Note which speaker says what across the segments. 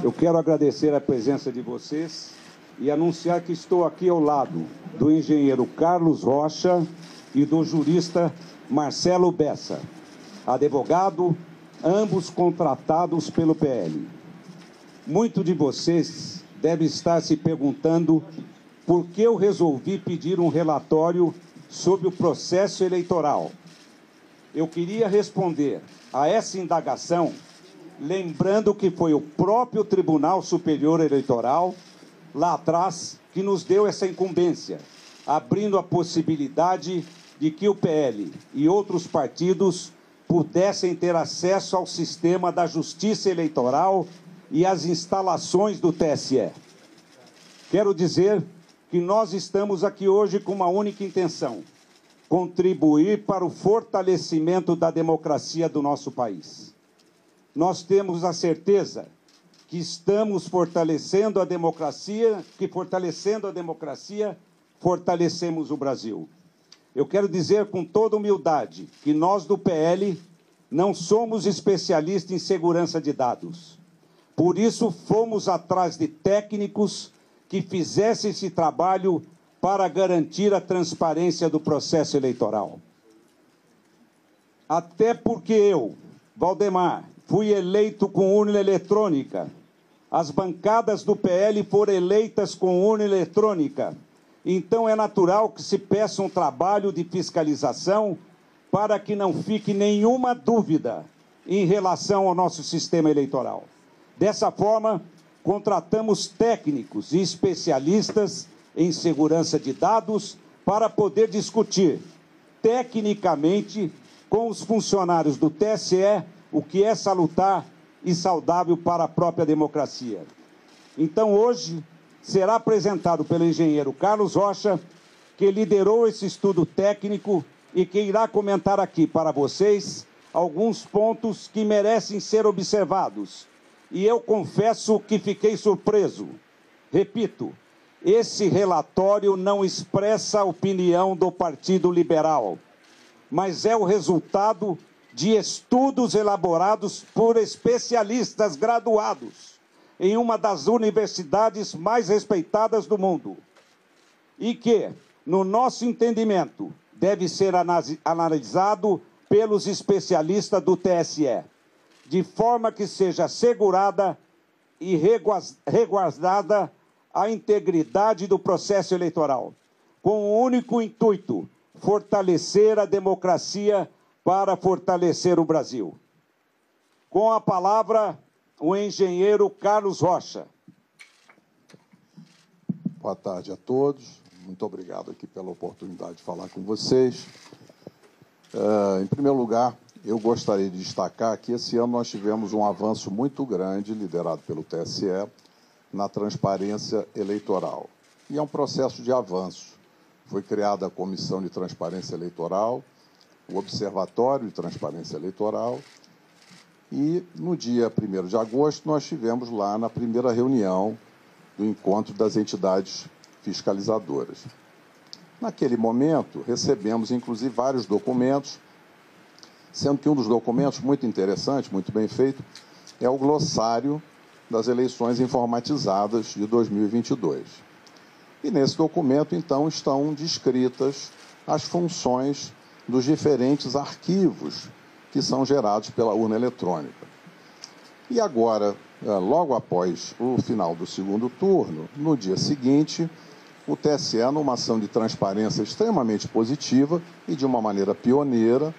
Speaker 1: Eu quero agradecer a presença de vocês e anunciar que estou aqui ao lado do engenheiro Carlos Rocha e do jurista Marcelo Bessa, advogado, ambos contratados pelo PL. Muitos de vocês devem estar se perguntando por que eu resolvi pedir um relatório sobre o processo eleitoral. Eu queria responder a essa indagação lembrando que foi o próprio Tribunal Superior Eleitoral, lá atrás, que nos deu essa incumbência, abrindo a possibilidade de que o PL e outros partidos pudessem ter acesso ao sistema da Justiça Eleitoral e às instalações do TSE. Quero dizer que nós estamos aqui hoje com uma única intenção: contribuir para o fortalecimento da democracia do nosso país. Nós temos a certeza que estamos fortalecendo a democracia, fortalecemos o Brasil. Eu quero dizer com toda humildade que nós do PL não somos especialistas em segurança de dados. Por isso, fomos atrás de técnicos que fizessem esse trabalho para garantir a transparência do processo eleitoral. Até porque eu, Valdemar, fui eleito com urna eletrônica. As bancadas do PL foram eleitas com urna eletrônica. Então é natural que se peça um trabalho de fiscalização para que não fique nenhuma dúvida em relação ao nosso sistema eleitoral. Dessa forma, contratamos técnicos e especialistas em segurança de dados para poder discutir tecnicamente com os funcionários do TSE o que é salutar e saudável para a própria democracia. Então, hoje, será apresentado pelo engenheiro Carlos Rocha, que liderou esse estudo técnico e que irá comentar aqui para vocês alguns pontos que merecem ser observados. E eu confesso que fiquei surpreso. Repito, esse relatório não expressa a opinião do Partido Liberal, mas é o resultado de estudos elaborados por especialistas graduados em uma das universidades mais respeitadas do mundo e que, no nosso entendimento, deve ser analisado pelos especialistas do TSE, de forma que seja assegurada e resguardada a integridade do processo eleitoral, com o único intuito: fortalecer a democracia para fortalecer o Brasil. Com a palavra, o engenheiro Carlos Rocha.
Speaker 2: Boa tarde a todos. Muito obrigado aqui pela oportunidade de falar com vocês. Em primeiro lugar, eu gostaria de destacar que esse ano nós tivemos um avanço muito grande, liderado pelo TSE, na transparência eleitoral. E é um processo de avanço. Foi criada a Comissão de Transparência Eleitoral, o Observatório de Transparência Eleitoral, e no dia 1º de agosto nós tivemos lá na primeira reunião do encontro das entidades fiscalizadoras. Naquele momento, recebemos, inclusive, vários documentos, sendo que um dos documentos muito interessante, muito bem feito, é o glossário das eleições informatizadas de 2022. E nesse documento, então, estão descritas as funções dos diferentes arquivos que são gerados pela urna eletrônica. E agora, logo após o final do segundo turno, no dia seguinte, o TSE, numa ação de transparência extremamente positiva e de uma maneira pioneira,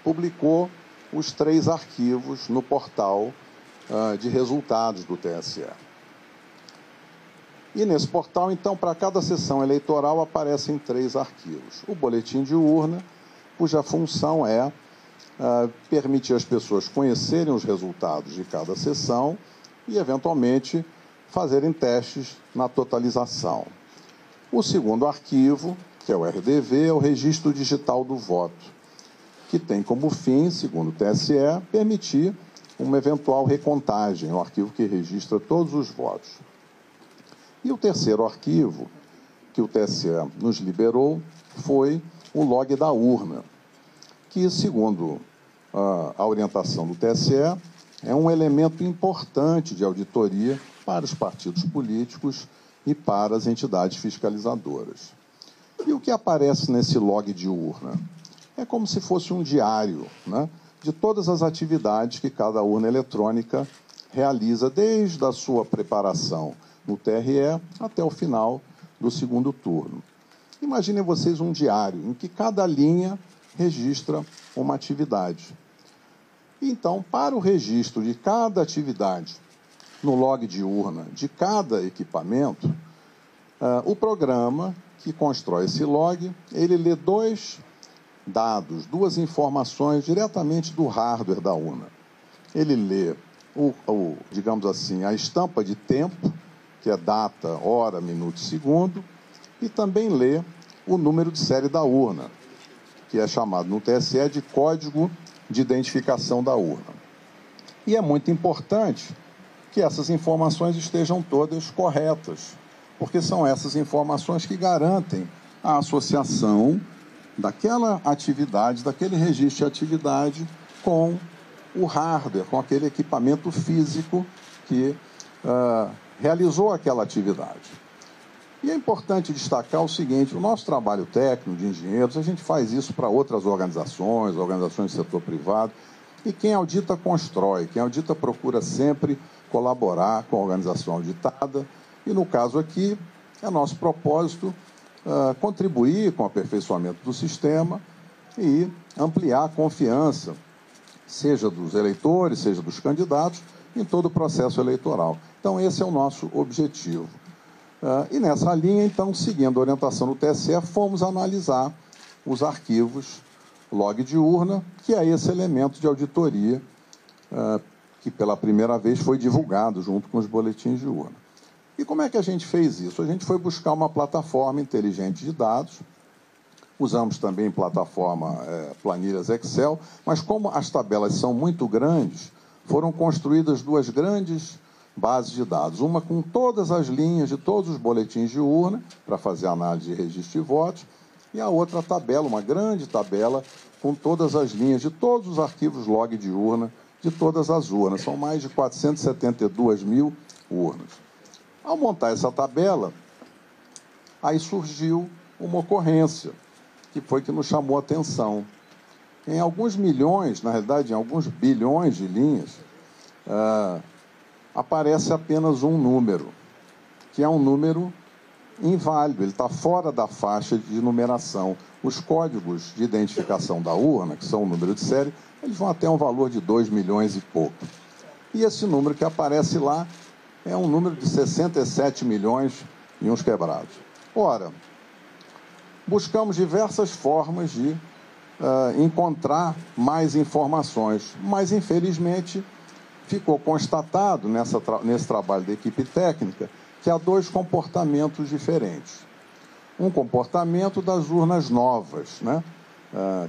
Speaker 2: publicou os 3 arquivos no portal de resultados do TSE. E nesse portal, então, para cada sessão eleitoral aparecem 3 arquivos. O boletim de urna, cuja função é permitir às pessoas conhecerem os resultados de cada sessão e, eventualmente, fazerem testes na totalização. O segundo arquivo, que é o RDV, é o Registro Digital do Voto, que tem como fim, segundo o TSE, permitir uma eventual recontagem, um arquivo que registra todos os votos. E o terceiro arquivo que o TSE nos liberou foi o log da urna, que, segundo a orientação do TSE, é um elemento importante de auditoria para os partidos políticos e para as entidades fiscalizadoras. E o que aparece nesse log de urna? É como se fosse um diário, né, de todas as atividades que cada urna eletrônica realiza, desde a sua preparação no TRE até o final do segundo turno. Imaginem vocês um diário em que cada linha registra uma atividade. Então, para o registro de cada atividade no log de urna de cada equipamento, o programa que constrói esse log, ele lê dois dados, duas informações diretamente do hardware da urna. Ele lê, digamos assim, a estampa de tempo, que é data, hora, minuto e segundo, e também lê o número de série da urna, que é chamado no TSE de código de identificação da urna. E é muito importante que essas informações estejam todas corretas, porque são essas informações que garantem a associação daquela atividade, daquele registro de atividade com o hardware, com aquele equipamento físico que realizou aquela atividade. E é importante destacar o seguinte: o nosso trabalho técnico de engenheiros, a gente faz isso para outras organizações do setor privado, e quem audita constrói, quem audita procura sempre colaborar com a organização auditada, e no caso aqui, é nosso propósito contribuir com o aperfeiçoamento do sistema e ampliar a confiança, seja dos eleitores, seja dos candidatos, em todo o processo eleitoral. Então, esse é o nosso objetivo. E nessa linha, então, seguindo a orientação do TSE, fomos analisar os arquivos log de urna, que é esse elemento de auditoria que pela primeira vez foi divulgado junto com os boletins de urna. E como é que a gente fez isso? A gente foi buscar uma plataforma inteligente de dados, usamos também plataforma planilhas Excel, mas como as tabelas são muito grandes, foram construídas duas grandes bases de dados, uma com todas as linhas de todos os boletins de urna, para fazer análise de registro de votos, e a outra tabela, uma grande tabela, com todas as linhas de todos os arquivos log de urna, de todas as urnas. São mais de 472 mil urnas. Ao montar essa tabela, aí surgiu uma ocorrência, que foi que nos chamou a atenção. Em alguns milhões, na realidade, em alguns bilhões de linhas, aparece apenas um número, que é um número inválido, ele está fora da faixa de numeração. Os códigos de identificação da urna, que são o número de série, eles vão até um valor de 2 milhões e pouco. E esse número que aparece lá é um número de 67 milhões e uns quebrados. Ora, buscamos diversas formas de encontrar mais informações, mas, infelizmente, ficou constatado nesse trabalho da equipe técnica que há dois comportamentos diferentes. Um comportamento das urnas novas, né?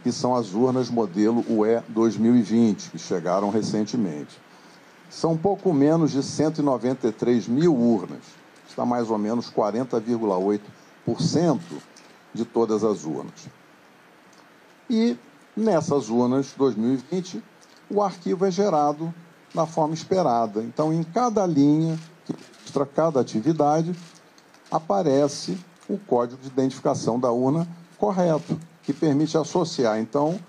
Speaker 2: Que são as urnas modelo UE 2020, que chegaram recentemente. São pouco menos de 193 mil urnas, está mais ou menos 40,8% de todas as urnas. E nessas urnas 2020, o arquivo é gerado da forma esperada. Então, em cada linha que mostra cada atividade, aparece o código de identificação da urna correto, que permite associar, então,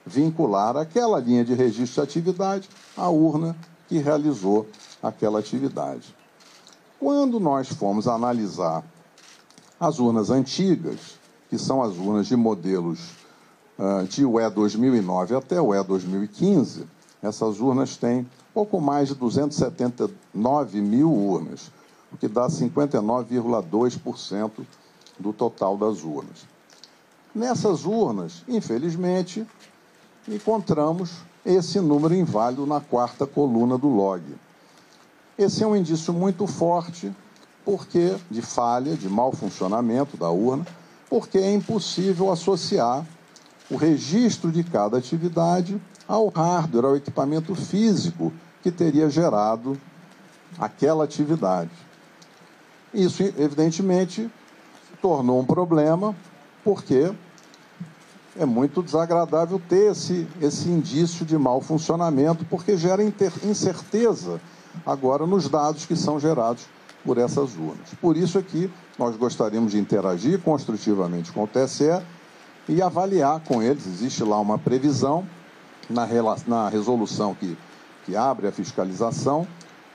Speaker 2: vincular aquela linha de registro de atividade à urna que realizou aquela atividade. Quando nós fomos analisar as urnas antigas, que são as urnas de modelos de UE 2009 até UE 2015, essas urnas têm pouco mais de 279 mil urnas, o que dá 59,2% do total das urnas. Nessas urnas, infelizmente, encontramos esse número inválido na quarta coluna do log. Esse é um indício muito forte de falha, de mau funcionamento da urna, porque é impossível associar o registro de cada atividade ao hardware, ao equipamento físico que teria gerado aquela atividade. Isso, evidentemente, tornou um problema, porque é muito desagradável ter esse indício de mau funcionamento, porque gera incerteza agora nos dados que são gerados por essas urnas. Por isso é que nós gostaríamos de interagir construtivamente com o TSE e avaliar com eles. Existe lá uma previsão na resolução que abre a fiscalização,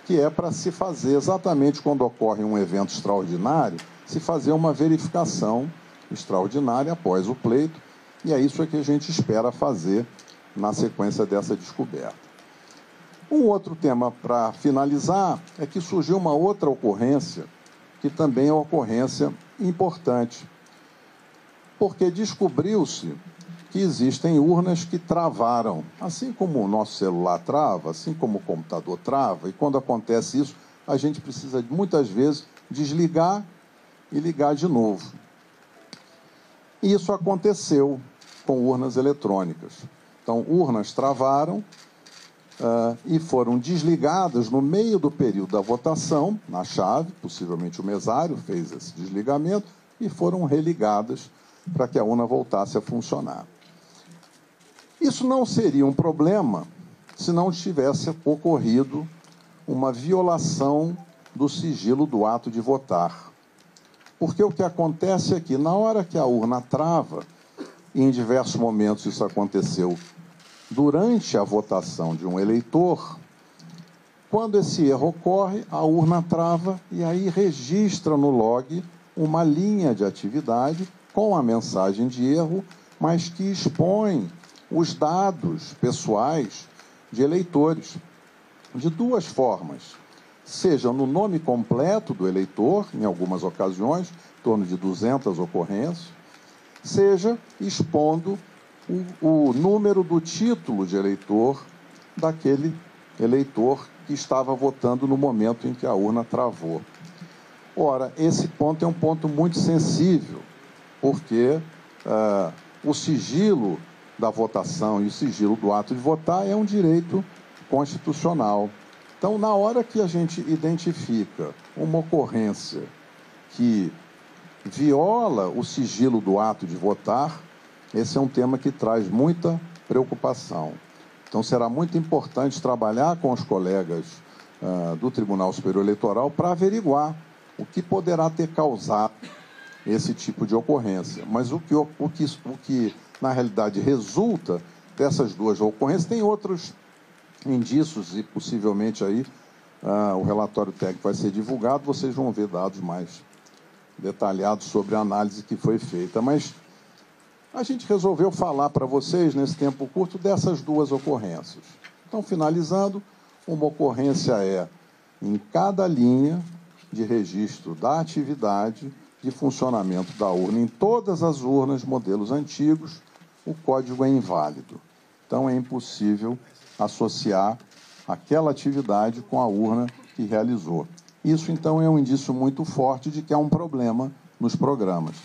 Speaker 2: que é para se fazer exatamente quando ocorre um evento extraordinário, se fazer uma verificação extraordinária após o pleito, e é isso que a gente espera fazer na sequência dessa descoberta. Um outro tema para finalizar é que surgiu uma outra ocorrência, que também é uma ocorrência importante, porque descobriu-se que existem urnas que travaram, assim como o nosso celular trava, assim como o computador trava, e quando acontece isso, a gente precisa muitas vezes desligar e ligar de novo. E isso aconteceu com urnas eletrônicas. Então, urnas travaram e foram desligadas no meio do período da votação, na chave, possivelmente o mesário fez esse desligamento, e foram religadas para que a urna voltasse a funcionar. Isso não seria um problema se não tivesse ocorrido uma violação do sigilo do ato de votar. Porque o que acontece é que, na hora que a urna trava, e em diversos momentos isso aconteceu durante a votação de um eleitor, quando esse erro ocorre, a urna trava e aí registra no log uma linha de atividade com a mensagem de erro, mas que expõe os dados pessoais de eleitores de duas formas. Seja no nome completo do eleitor, em algumas ocasiões, em torno de 200 ocorrências, seja expondo o número do título de eleitor daquele eleitor que estava votando no momento em que a urna travou. Ora, esse ponto é um ponto muito sensível, porque o sigilo da votação e o sigilo do ato de votar é um direito constitucional. Então, na hora que a gente identifica uma ocorrência que viola o sigilo do ato de votar, esse é um tema que traz muita preocupação. Então, será muito importante trabalhar com os colegas do Tribunal Superior Eleitoral para averiguar o que poderá ter causado esse tipo de ocorrência. Mas o que na realidade, resulta dessas duas ocorrências. Tem outros indícios e, possivelmente, aí o relatório técnico vai ser divulgado, vocês vão ver dados mais detalhados sobre a análise que foi feita. Mas a gente resolveu falar para vocês, nesse tempo curto, dessas duas ocorrências. Então, finalizando, uma ocorrência é em cada linha de registro da atividade de funcionamento da urna. Em todas as urnas, modelos antigos, o código é inválido. Então, é impossível associar aquela atividade com a urna que realizou. Isso, então, é um indício muito forte de que há um problema nos programas.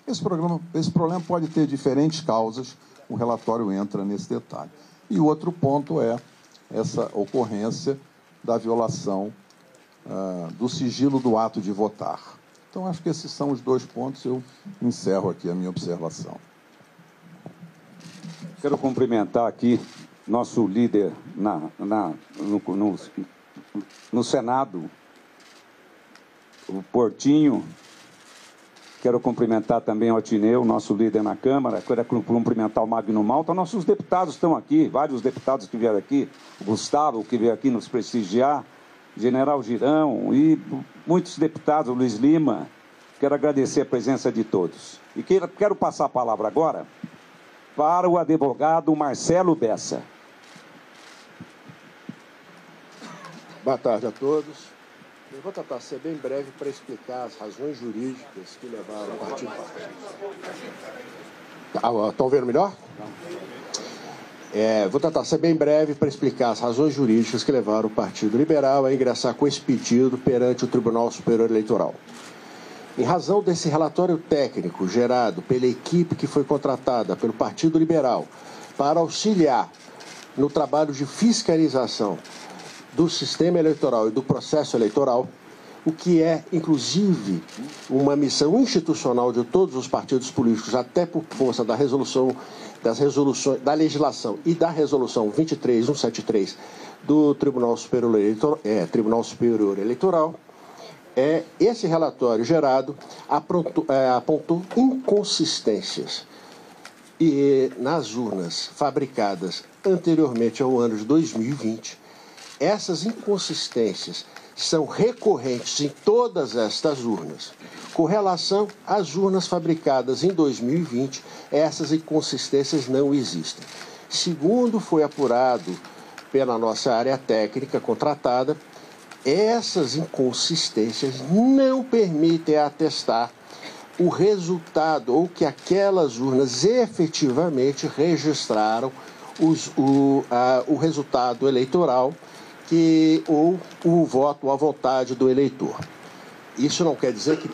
Speaker 2: Esse problema pode ter diferentes causas, o relatório entra nesse detalhe. E o outro ponto é essa ocorrência da violação do sigilo do ato de votar. Então, acho que esses são os dois pontos. Eu encerro aqui a minha observação.
Speaker 1: Quero cumprimentar aqui nosso líder no Senado, o Portinho. Quero cumprimentar também o Atineu, nosso líder na Câmara. Quero cumprimentar o Magno Malta. Nossos deputados estão aqui, vários deputados que vieram aqui, o Gustavo, que veio aqui nos prestigiar, General Girão e muitos deputados, o Luiz Lima. Quero agradecer a presença de todos. E quero passar a palavra agora para o advogado Marcelo Bessa.
Speaker 3: Boa tarde a todos. Eu vou tentar ser bem breve para explicar as razões jurídicas que levaram o partido. Estão vendo melhor? Vou tentar ser bem breve para explicar as razões jurídicas que levaram o Partido Liberal a ingressar com esse pedido perante o Tribunal Superior Eleitoral. Em razão desse relatório técnico gerado pela equipe que foi contratada pelo Partido Liberal para auxiliar no trabalho de fiscalização do sistema eleitoral e do processo eleitoral, o que é, inclusive, uma missão institucional de todos os partidos políticos, até por força da da legislação e da resolução 23173 do Tribunal Superior Eleitoral, esse relatório gerado apontou inconsistências nas urnas fabricadas anteriormente ao ano de 2020. Essas inconsistências são recorrentes em todas estas urnas. Com relação às urnas fabricadas em 2020, essas inconsistências não existem. Segundo foi apurado pela nossa área técnica contratada, essas inconsistências não permitem atestar o resultado ou que aquelas urnas efetivamente registraram o resultado eleitoral ou o voto à vontade do eleitor. Isso não quer dizer que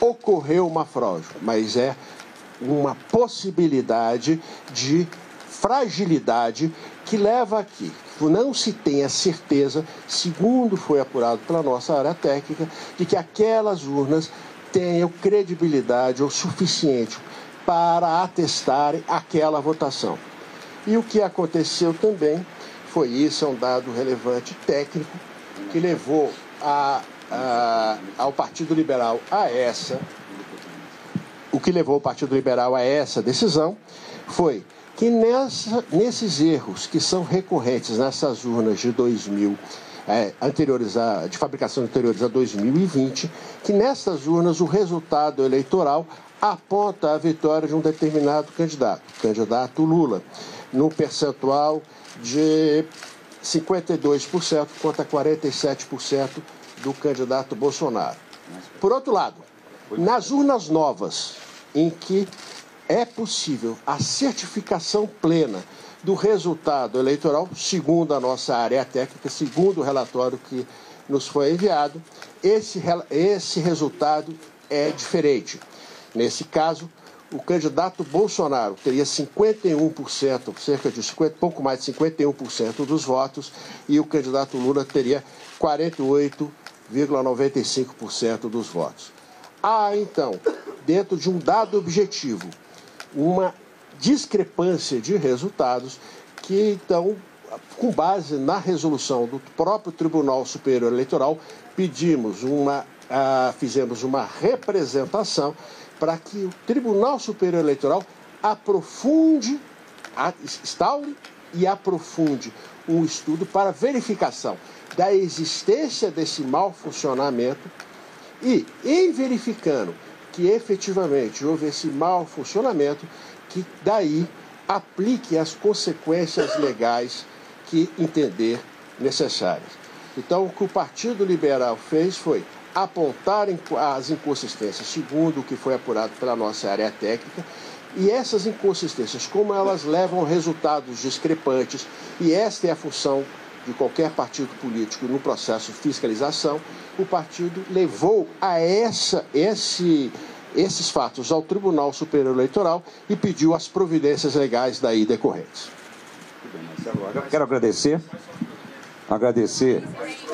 Speaker 3: ocorreu uma fraude, mas é uma possibilidade de fragilidade que leva aqui. Não se tem a certeza, segundo foi apurado pela nossa área técnica, de que aquelas urnas tenham credibilidade ou suficiente para atestarem aquela votação. E o que aconteceu também foi isso, é um dado relevante técnico que levou ao Partido Liberal o que levou o Partido Liberal a essa decisão foi que nesses erros que são recorrentes nessas urnas de de fabricação anteriores a 2020, que nessas urnas o resultado eleitoral aponta a vitória de um determinado candidato Lula, no percentual de 52% contra 47% do candidato Bolsonaro. Por outro lado, nas urnas novas, em que é possível a certificação plena do resultado eleitoral, segundo a nossa área técnica, segundo o relatório que nos foi enviado, esse resultado é diferente. Nesse caso, o candidato Bolsonaro teria 51%, pouco mais de 51% dos votos, e o candidato Lula teria 48,95% dos votos. Há, então, dentro de um dado objetivo, uma discrepância de resultados que, então, com base na resolução do próprio Tribunal Superior Eleitoral, fizemos uma representação para que o Tribunal Superior Eleitoral instaure e aprofunde um estudo para verificação da existência desse mau funcionamento e, em verificando que efetivamente houve esse mau funcionamento, que daí aplique as consequências legais que entender necessárias. Então, o que o Partido Liberal fez foi apontar as inconsistências, segundo o que foi apurado pela nossa área técnica, e essas inconsistências, como elas levam a resultados discrepantes, e esta é a função de qualquer partido político no processo de fiscalização, o partido levou a esses fatos ao Tribunal Superior Eleitoral e pediu as providências legais daí decorrentes.
Speaker 1: Quero agradecer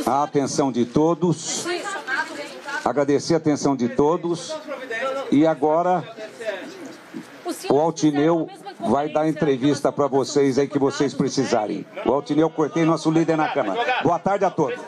Speaker 1: a atenção de todos, e agora o Altineu vai dar entrevista para vocês aí que vocês precisarem. O Altineu Cortez, nosso líder na Câmara. Boa tarde a todos.